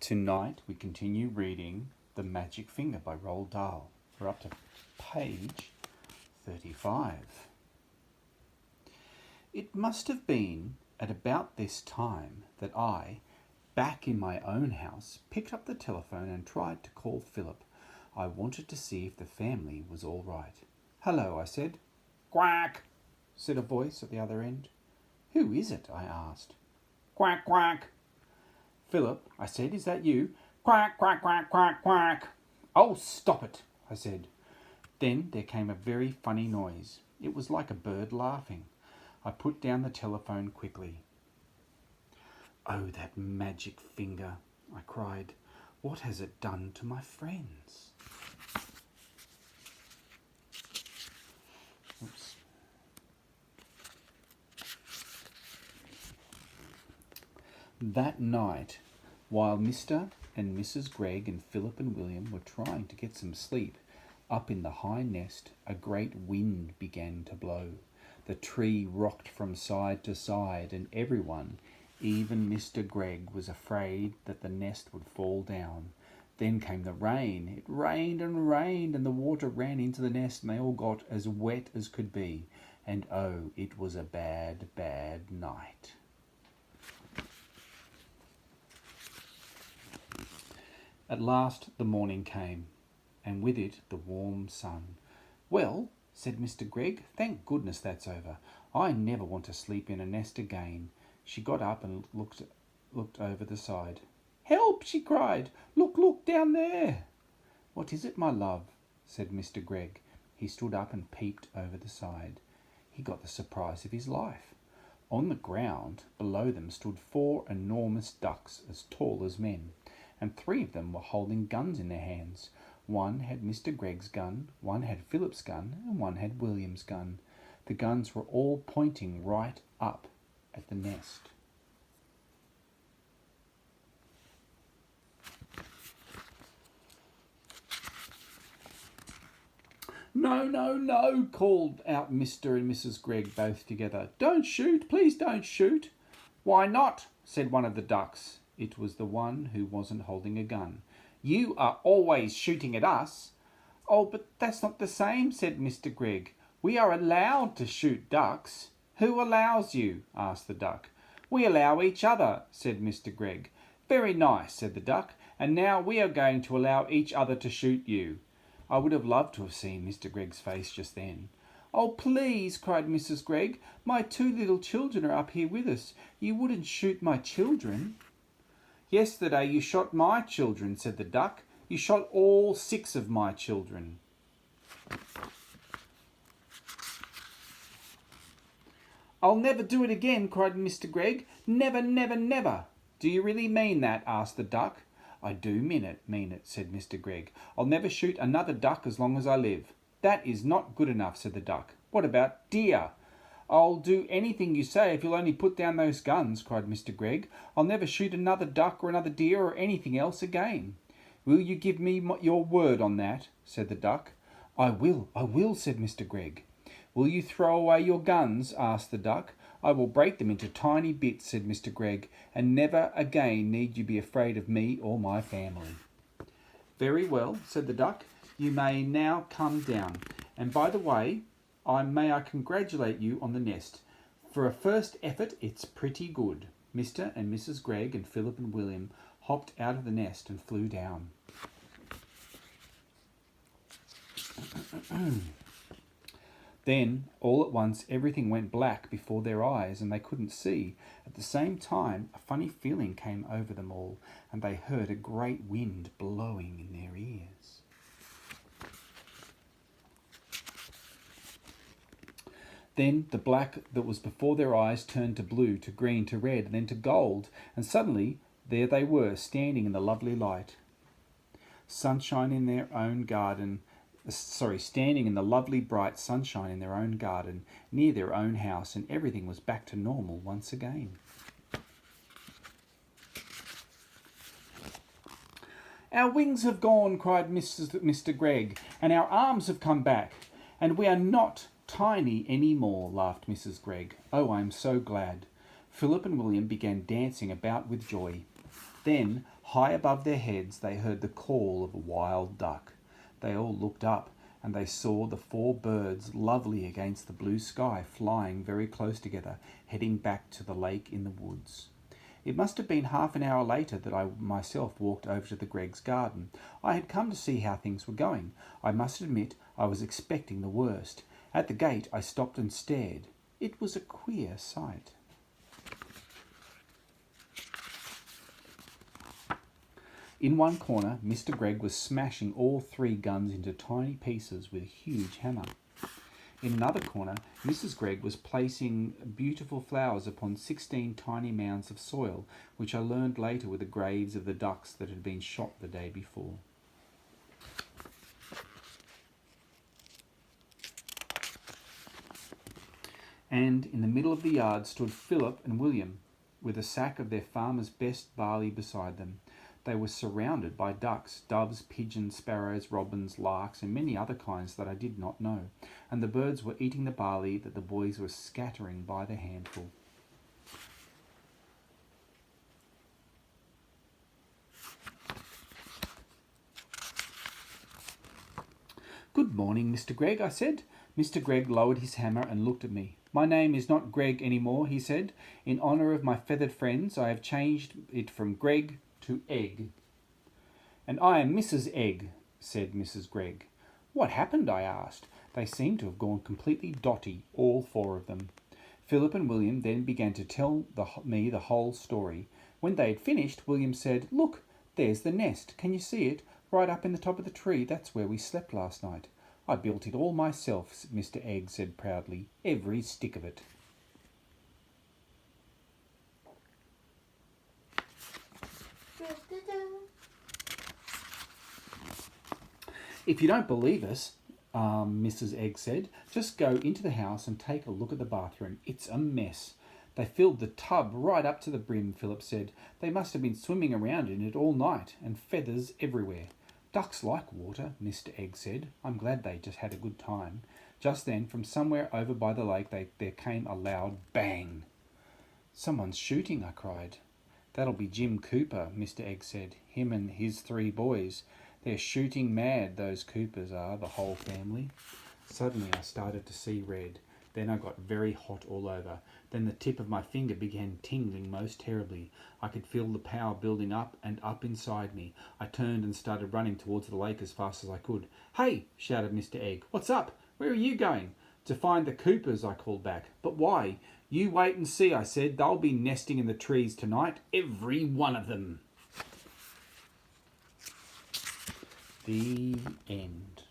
Tonight we continue reading The Magic Finger by Roald Dahl. We're up to page 35. It must have been at about this time that I, back in my own house, picked up the telephone and tried to call Philip. I wanted to see if the family was all right. "Hello," I said. "Quack," said a voice at the other end. "Who is it?" I asked. "Quack, quack." "Philip," I said, "is that you?" "Quack, quack, quack, quack, quack." "Oh, stop it," I said. Then there came a very funny noise. It was like a bird laughing. I put down the telephone quickly. "Oh, that magic finger," I cried. "What has it done to my friends?" Oops. That night, while Mr. and Mrs. Gregg and Philip and William were trying to get some sleep, up in the high nest a great wind began to blow. The tree rocked from side to side, and everyone, even Mr. Gregg, was afraid that the nest would fall down. Then came the rain. It rained and rained, and the water ran into the nest, and they all got as wet as could be. And oh, it was a bad, bad night. At last the morning came, and with it the warm sun. "Well," said Mr. Gregg, "thank goodness that's over. I never want to sleep in a nest again." She got up and looked over the side. "Help!" she cried. Look down there." "What is it, my love?" said Mr. Gregg. He stood up and peeped over the side. He got the surprise of his life. On the ground below them stood 4 enormous ducks as tall as men, and 3 of them were holding guns in their hands. One had Mr. Gregg's gun, one had Philip's gun, and one had William's gun. The guns were all pointing right up at the nest. "No, no, no," called out Mr. and Mrs. Gregg both together. "Don't shoot, please don't shoot." "Why not?" said one of the ducks. It was the one who wasn't holding a gun. "You are always shooting at us." "Oh, but that's not the same," said Mr. Gregg. "We are allowed to shoot ducks." "Who allows you?" asked the duck. "We allow each other," said Mr. Gregg. "Very nice," said the duck, "and now we are going to allow each other to shoot you." I would have loved to have seen Mr. Gregg's face just then. "Oh, please," cried Mrs. Gregg, "my 2 little children are up here with us. You wouldn't shoot my children." "Yesterday you shot my children," said the duck. "You shot all 6 of my children." "I'll never do it again," cried Mr. Gregg. "Never, never, never." "Do you really mean that?" asked the duck. "I do mean it, said Mr. Gregg. "I'll never shoot another duck as long as I live." "That is not good enough," said the duck. "What about deer?" "I'll do anything you say if you'll only put down those guns," cried Mr. Gregg. "I'll never shoot another duck or another deer or anything else again." "Will you give me your word on that?" said the duck. I will, said Mr. Gregg. "Will you throw away your guns?" asked the duck. "I will break them into tiny bits," said Mr. Gregg, "and never again need you be afraid of me or my family." "Very well," said the duck. "You may now come down. And by the way, may I congratulate you on the nest. For a first effort, it's pretty good." Mr. and Mrs. Gregg and Philip and William hopped out of the nest and flew down. Then, all at once, everything went black before their eyes, and they couldn't see. At the same time, a funny feeling came over them all, and they heard a great wind blowing in their ears. Then the black that was before their eyes turned to blue, to green, to red, and then to gold, and suddenly there they were, standing in the lovely light. Sunshine in their own garden. Standing in the lovely bright sunshine in their own garden, near their own house, and everything was back to normal once again. "Our wings have gone," cried Mr. Gregg, "and our arms have come back, and we are not tiny any more," laughed Mrs. Gregg. "Oh, I am so glad." Philip and William began dancing about with joy. Then, High above their heads they heard the call of a wild duck. They all looked up, and they saw the 4 birds, lovely against the blue sky, flying very close together, heading back to the lake in the woods. It must have been half an hour later that I myself walked over to the Greggs' garden. I had come to see how things were going. I must admit I was expecting the worst. At the gate I stopped and stared. It was a queer sight. In one corner, Mr. Gregg was smashing all 3 guns into tiny pieces with a huge hammer. In another corner, Mrs. Gregg was placing beautiful flowers upon 16 tiny mounds of soil, which I learned later were the graves of the ducks that had been shot the day before. And in the middle of the yard stood Philip and William, with a sack of their farmer's best barley beside them. They were surrounded by ducks, doves, pigeons, sparrows, robins, larks, and many other kinds that I did not know, and the birds were eating the barley that the boys were scattering by the handful. "Good morning, Mr. Gregg," I said. Mr. Gregg lowered his hammer and looked at me. "My name is not Gregg any more," he said. "In honour of my feathered friends, I have changed it from Gregg to Egg." "And I am Mrs. Egg," said Mrs. Gregg. "What happened?" I asked. They seemed to have gone completely dotty, all 4 of them. Philip and William then began to tell me the whole story. When they had finished, William said, "Look, there's the nest. Can you see it? Right up in the top of the tree. That's where we slept last night." "I built it all myself," Mr. Egg said proudly. "Every stick of it." "If you don't believe us," Mrs. Egg said, "just go into the house and take a look at the bathroom. It's a mess." "They filled the tub right up to the brim," Philip said. "They must have been swimming around in it all night, and feathers everywhere." "Ducks like water," Mr. Egg said. "I'm glad they just had a good time." Just then, from somewhere over by the lake, there came a loud bang. "Someone's shooting," I cried. "That'll be Jim Cooper," Mr. Egg said. "Him and his 3 boys. They're shooting mad, those Coopers are, the whole family." Suddenly I started to see red. Then I got very hot all over. Then the tip of my finger began tingling most terribly. I could feel the power building up and up inside me. I turned and started running towards the lake as fast as I could. "Hey!" shouted Mr. Egg. "What's up? Where are you going?" "To find the Coopers," I called back. "But why?" "You wait and see," I said. "They'll be nesting in the trees tonight. Every one of them." The end.